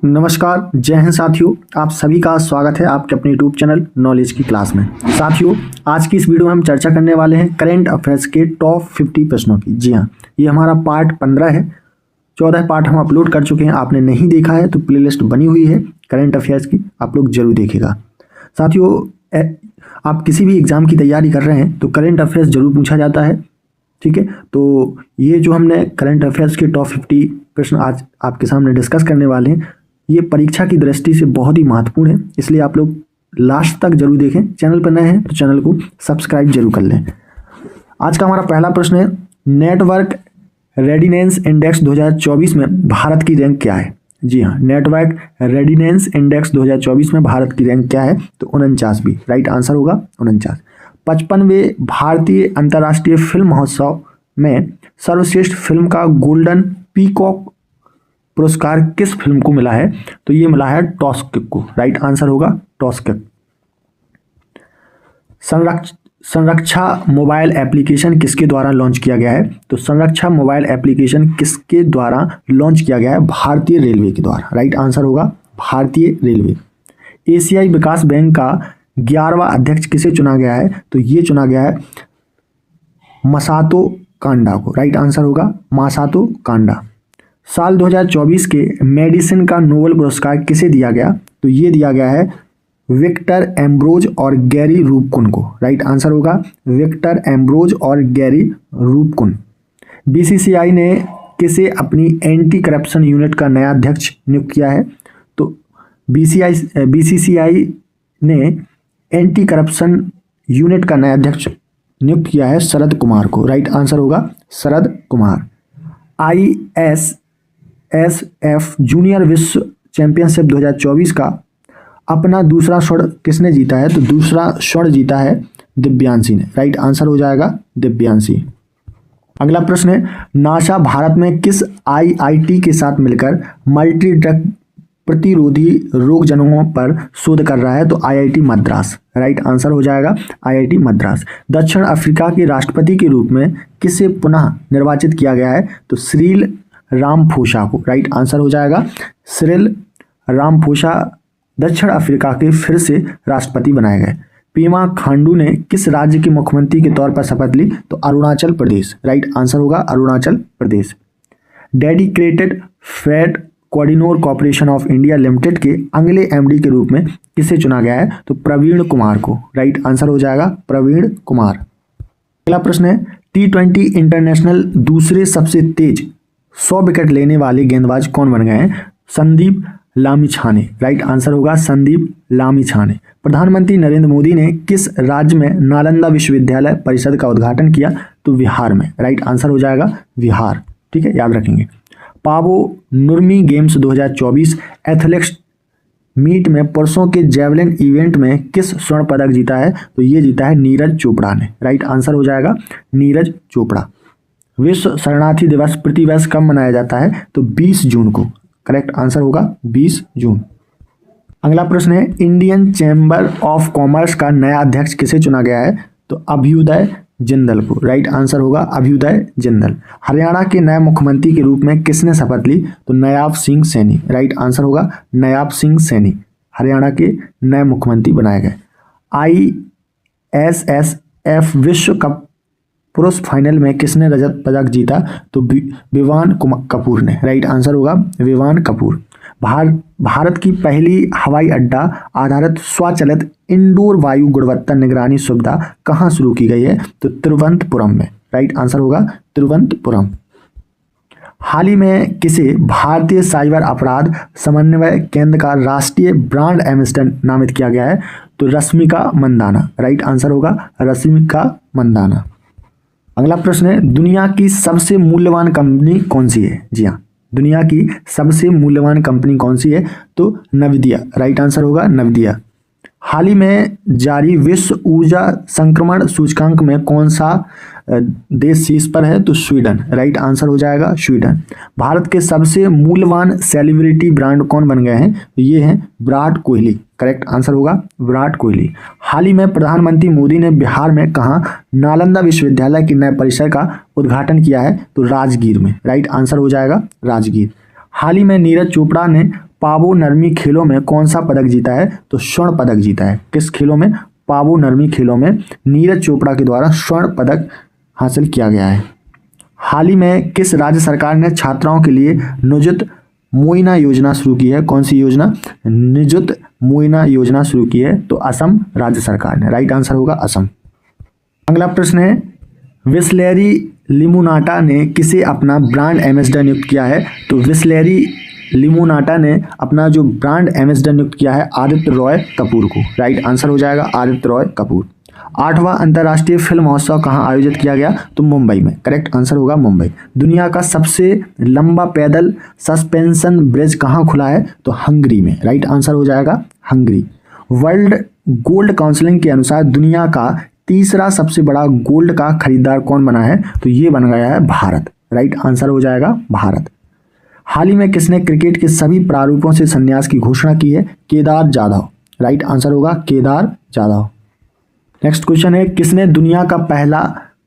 नमस्कार, जय हिंद साथियों। आप सभी का स्वागत है आपके अपने यूट्यूब चैनल नॉलेज की क्लास में। साथियों, आज की इस वीडियो में हम चर्चा करने वाले हैं करंट अफेयर्स के टॉप 50 प्रश्नों की। जी हाँ, ये हमारा पार्ट 15 है। 14 पार्ट हम अपलोड कर चुके हैं। आपने नहीं देखा है तो प्लेलिस्ट बनी हुई है करंट अफेयर्स की, आप लोग जरूर देखिएगा। साथियों, आप किसी भी एग्ज़ाम की तैयारी कर रहे हैं तो करंट अफेयर्स जरूर पूछा जाता है, ठीक है। तो ये जो हमने करंट अफेयर्स के टॉप 50 प्रश्न आज आपके सामने डिस्कस करने वाले हैं, ये परीक्षा की दृष्टि से बहुत ही महत्वपूर्ण है, इसलिए आप लोग लास्ट तक जरूर देखें। चैनल पर नए हैं तो चैनल को सब्सक्राइब जरूर कर लें। आज का हमारा पहला प्रश्न है, नेटवर्क रेडिनेंस इंडेक्स 2024 में भारत की रैंक क्या है? जी हाँ, नेटवर्क रेडिनेंस इंडेक्स 2024 में भारत की रैंक क्या है? तो 49वीं। राइट आंसर होगा 49। 55वें भारतीय अंतर्राष्ट्रीय फिल्म महोत्सव में सर्वश्रेष्ठ फिल्म का गोल्डन पीकॉक पुरस्कार किस फिल्म को मिला है? तो ये मिला है टॉस्किक को। राइट आंसर होगा टॉस्किक। संरक्षा मोबाइल एप्लीकेशन किसके द्वारा लॉन्च किया गया है? तो संरक्षा मोबाइल एप्लीकेशन किसके द्वारा लॉन्च किया गया है? भारतीय रेलवे के द्वारा। राइट आंसर होगा भारतीय रेलवे। एशियाई विकास बैंक का 11वां अध्यक्ष किसे चुना गया है? तो ये चुना गया है मसातो कांडा को। राइट आंसर होगा मासातो कांडा। साल 2024 के मेडिसिन का नोबेल पुरस्कार किसे दिया गया? तो ये दिया गया है विक्टर एम्ब्रोज और गैरी रूपकुन को। राइट आंसर होगा विक्टर एम्ब्रोज और गैरी रूपकुन। बीसीसीआई ने किसे अपनी एंटी करप्शन यूनिट का नया अध्यक्ष नियुक्त किया है? तो बीसीसीआई ने एंटी करप्शन यूनिट का नया अध्यक्ष नियुक्त किया है शरद कुमार को। राइट आंसर होगा शरद कुमार। ISSF जूनियर विश्व चैंपियनशिप 2024 का अपना दूसरा स्वर्ण किसने जीता है? तो दूसरा स्वर्ण जीता है दिव्यांशी ने। राइट आंसर हो जाएगा दिव्यांशी। अगला प्रश्न है, नासा भारत में किस IIT के साथ मिलकर मल्टी ड्रग प्रतिरोधी रोगजनकों पर शोध कर रहा है? तो IIT मद्रास। राइट आंसर हो जाएगा IIT मद्रास। दक्षिण अफ्रीका के राष्ट्रपति के रूप में किसे पुनः निर्वाचित किया गया है? तो सिरिल रामफोसा को। राइट आंसर हो जाएगा सिरिल रामफोसा दक्षिण अफ्रीका के फिर से राष्ट्रपति बनाए गए। पेमा खांडू ने किस राज्य के मुख्यमंत्री के तौर पर शपथ ली? तो अरुणाचल प्रदेश। राइट आंसर होगा Arunachal Pradesh. Dedicated freight coordinator corporation of India limited के अगले MD के रूप में किसे चुना गया है? तो प्रवीण कुमार को। राइट आंसर हो जाएगा प्रवीण कुमार। अगला प्रश्न है, T20 इंटरनेशनल दूसरे सबसे तेज 100 विकेट लेने वाले गेंदबाज कौन बन गए हैं? संदीप लामिछाने। राइट आंसर होगा संदीप लामिछाने। प्रधानमंत्री नरेंद्र मोदी ने किस राज्य में नालंदा विश्वविद्यालय परिषद का उद्घाटन किया? तो बिहार में। राइट आंसर हो जाएगा बिहार। ठीक है, याद रखेंगे। पावो नुर्मी गेम्स 2024 एथलेटिक्स मीट में पुरुषों के जेवलिन इवेंट में किस स्वर्ण पदक जीता है? तो ये जीता है नीरज चोपड़ा ने। राइट आंसर हो जाएगा नीरज चोपड़ा। विश्व शरणार्थी दिवस प्रतिवर्ष कब मनाया जाता है? तो 20 जून को। करेक्ट आंसर होगा 20 जून। अगला प्रश्न है, इंडियन चैम्बर ऑफ कॉमर्स का नया अध्यक्ष किसे चुना गया है? तो अभ्युदय जिंदल को। राइट आंसर होगा अभ्युदय जिंदल। हरियाणा के नए मुख्यमंत्री के रूप में किसने शपथ ली? तो नयाब सिंह सैनी। राइट आंसर होगा नयाब सिंह सैनी। हरियाणा के नए मुख्यमंत्री बनाए गए। ISSF विश्व कप पुरुष फाइनल में किसने रजत पदक जीता? तो विवान कपूर ने। राइट आंसर होगा विवान कपूर। भारत की पहली हवाई अड्डा आधारित स्वचालित इंडोर वायु गुणवत्ता निगरानी सुविधा कहाँ शुरू की गई है? तो तिरुवनंतपुरम में। राइट आंसर होगा तिरुवनंतपुरम। हाल ही में किसे भारतीय साइबर अपराध समन्वय केंद्र का राष्ट्रीय ब्रांड एम्बेसडर नामित किया गया है? तो रश्मिका मंदाना। राइट आंसर होगा रश्मिका मंदाना। अगला प्रश्न है, दुनिया की सबसे मूल्यवान कंपनी कौन सी है? जी हाँ, दुनिया की सबसे मूल्यवान कंपनी कौन सी है? तो नविदिया। राइट आंसर होगा नविदिया। हाल ही में जारी विश्व ऊर्जा संक्रमण सूचकांक में कौन सा देश शीर्ष पर है? तो स्वीडन। राइट आंसर हो जाएगा स्वीडन। भारत के सबसे मूल्यवान सेलिब्रिटी ब्रांड कौन बन गए हैं? तो ये हैं विराट कोहली। करेक्ट आंसर होगा विराट कोहली। हाल ही में प्रधानमंत्री मोदी ने बिहार में कहाँ नालंदा विश्वविद्यालय के नए परिसर का उद्घाटन किया है? तो राजगीर में। राइट आंसर हो जाएगा राजगीर। हाल ही में नीरज चोपड़ा ने पावो नरमी खेलों में कौन सा पदक जीता है? तो स्वर्ण पदक जीता है। किस खेलों में? पावो नरमी खेलों में नीरज चोपड़ा के द्वारा स्वर्ण पदक हासिल किया गया है। हाल ही में किस राज्य सरकार ने छात्राओं के लिए निजुत मुआयना योजना शुरू की है? कौन सी योजना? निजुत मुआयना योजना शुरू की है। तो असम राज्य सरकार ने। राइट आंसर होगा असम। अगला प्रश्न है, बिसलेरी लिमोनाटा ने किसे अपना ब्रांड एम्बेसडर नियुक्त किया है? तो बिसलेरी लिमोनाटा ने अपना जो ब्रांड एम्बेसडर नियुक्त किया है आदित्य रॉय कपूर को। राइट आंसर हो जाएगा आदित्य रॉय कपूर। 8वां अंतर्राष्ट्रीय फिल्म महोत्सव कहाँ आयोजित किया गया? तो मुंबई में। करेक्ट आंसर होगा मुंबई। दुनिया का सबसे लंबा पैदल सस्पेंशन ब्रिज कहाँ खुला है? तो हंगरी में। राइट आंसर हो जाएगा हंगरी। वर्ल्ड गोल्ड काउंसिल के अनुसार दुनिया का तीसरा सबसे बड़ा गोल्ड का खरीदार कौन बना है? तो ये बन गया है भारत। राइट आंसर हो जाएगा भारत। हाल ही में किसने क्रिकेट के सभी प्रारूपों से संन्यास की घोषणा की है? केदार जाधव। राइट आंसर होगा केदार जाधव। नेक्स्ट क्वेश्चन है, किसने दुनिया का पहला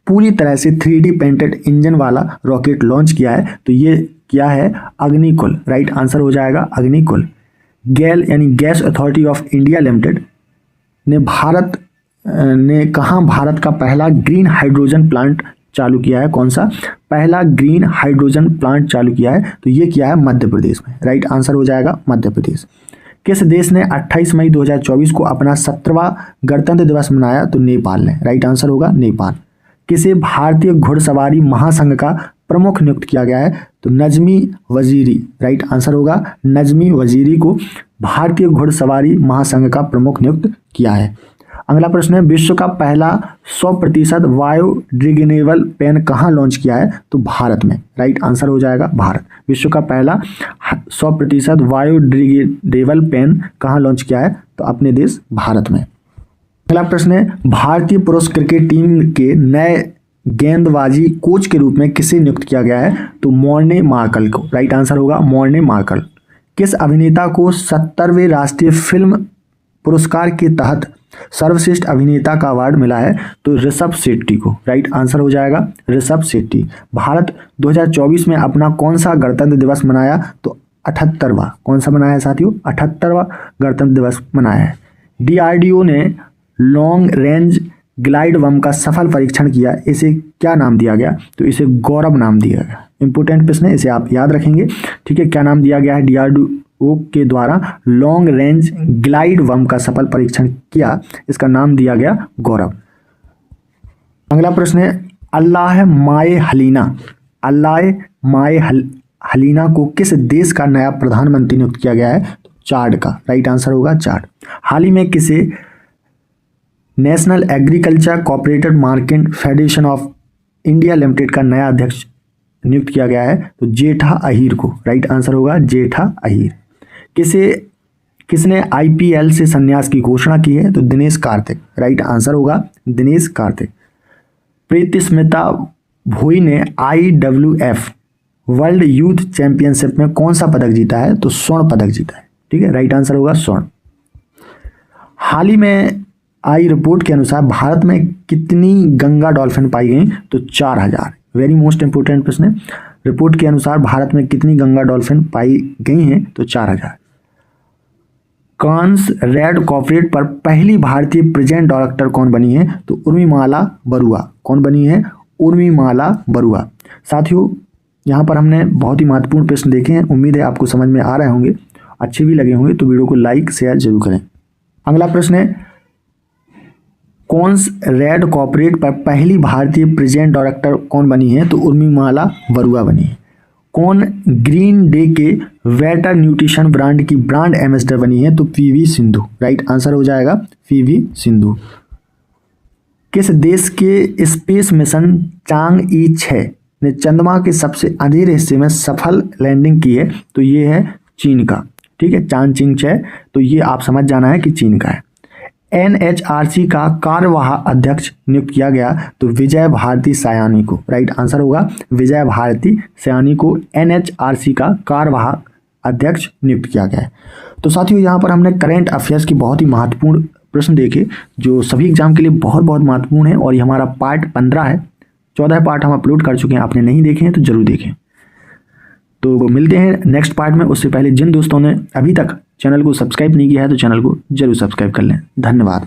पूरी तरह से 3D पेंटेड इंजन वाला रॉकेट लॉन्च किया है? तो ये किया है अग्निकुल। राइट आंसर हो जाएगा अग्निकुल। गेल यानी gas authority of India limited ने कहाँ भारत का पहला ग्रीन हाइड्रोजन प्लांट चालू किया है? कौन सा पहला ग्रीन हाइड्रोजन प्लांट चालू किया है? तो ये किया है मध्य प्रदेश में। राइट आंसर हो जाएगा मध्य प्रदेश। किस देश ने 28 मई 2024 को अपना 17वां गणतंत्र दिवस मनाया? तो नेपाल ने। राइट आंसर होगा नेपाल। किसे भारतीय घुड़सवारी महासंघ का प्रमुख नियुक्त किया गया है? तो नजमी वजीरी। राइट आंसर होगा नजमी वजीरी को भारतीय घुड़सवारी महासंघ का प्रमुख नियुक्त किया है। अगला प्रश्न है, विश्व का पहला 100% बायोडिग्रेडेबल पेन कहाँ लॉन्च किया है? तो भारत में। राइट आंसर हो जाएगा भारत। विश्व का पहला 100% बायोडिग्रेडेबल पेन कहाँ लॉन्च किया है? तो अपने देश भारत में। अगला प्रश्न है, भारतीय पुरुष क्रिकेट टीम के नए गेंदबाजी कोच के रूप में किसे नियुक्त किया गया है? तो मॉर्ने मार्कल को। राइट आंसर होगा मॉर्ने मार्कल। किस अभिनेता को 70वें राष्ट्रीय फिल्म पुरस्कार के तहत सर्वश्रेष्ठ अभिनेता का अवार्ड मिला है? तो ऋषभ शेट्टी को। राइट आंसर हो जाएगा ऋषभ शेट्टी। भारत 2024 में अपना कौन सा गणतंत्र दिवस मनाया? तो 78वां। कौन सा मनाया है साथियों? 78वां गणतंत्र दिवस मनाया है। DRDO ने लॉन्ग रेंज ग्लाइड बम का सफल परीक्षण किया, इसे क्या नाम दिया गया? तो इसे गौरव नाम दिया गया। इंपोर्टेंट प्रश्न है, इसे आप याद रखेंगे। ठीक है, क्या नाम दिया गया है? DRDO के द्वारा लॉन्ग रेंज ग्लाइड बम का सफल परीक्षण किया, इसका नाम दिया गया गौरव। अगला प्रश्न है, अल्लाह माए हलीना को किस देश का नया प्रधानमंत्री नियुक्त किया गया है? तो चाड का। राइट आंसर होगा चाड। हाल ही में किसे national agriculture cooperative market federation of India limited का नया अध्यक्ष नियुक्त किया गया है? तो जेठा अहीर को। राइट आंसर होगा जेठा अहीर। किसने IPL से संन्यास की घोषणा की है? तो दिनेश कार्तिक। राइट आंसर होगा दिनेश कार्तिक। प्रीतिस्मिता भोई ने IWF वर्ल्ड यूथ चैंपियनशिप में कौन सा पदक जीता है? तो स्वर्ण पदक जीता है। ठीक है, राइट आंसर होगा स्वर्ण। हाल ही में आई रिपोर्ट के अनुसार भारत में कितनी गंगा डॉल्फिन पाई गई? तो 4000। वेरी मोस्ट इंपोर्टेंट प्रश्न है। रिपोर्ट के अनुसार भारत में कितनी गंगा डॉल्फिन पाई गई हैं? तो 4000। कांस रेड कॉर्पोरेट पर पहली भारतीय प्रेजेंट डायरेक्टर कौन बनी है? तो उर्मिमाला बरुआ। कौन बनी है? उर्मिमाला बरुआ। साथियों, यहाँ पर हमने बहुत ही महत्वपूर्ण प्रश्न देखे हैं। उम्मीद है आपको समझ में आ रहे होंगे, अच्छे भी लगे होंगे, तो वीडियो को लाइक शेयर जरूर करें। अगला प्रश्न है, कौंस रेड कॉर्पोरेट पर पहली भारतीय प्रेजेंट डायरेक्टर कौन बनी है? तो उर्मिमाला बरुआ बनी है। कौन ग्रीन डे के वेटर न्यूट्रिशन ब्रांड की ब्रांड एम्बेसडर बनी है? तो PV सिंधु। राइट आंसर हो जाएगा PV सिंधु। किस देश के स्पेस मिशन चांग-ई 6 ने चंद्रमा के सबसे अंधेरे हिस्से में सफल लैंडिंग की है? तो ये है चीन का। ठीक है, चांग-ई 6, तो ये आप समझ जाना है कि चीन का है। NHRC का कार्यवाहक अध्यक्ष नियुक्त किया गया? तो विजय भारती सयानी को। राइट आंसर होगा विजय भारती सयानी को NHRC का कार्यवाहक अध्यक्ष नियुक्त किया गया है। तो साथियों, यहाँ पर हमने करंट अफेयर्स की बहुत ही महत्वपूर्ण प्रश्न देखे, जो सभी एग्जाम के लिए बहुत बहुत महत्वपूर्ण है। और ये हमारा पार्ट 15 है। 14 पार्ट हम अपलोड कर चुके हैं, आपने नहीं देखे हैं तो जरूर देखें। तो मिलते हैं नेक्स्ट पार्ट में। उससे पहले जिन दोस्तों ने अभी तक चैनल को सब्सक्राइब नहीं किया है तो चैनल को जरूर सब्सक्राइब कर लें। धन्यवाद।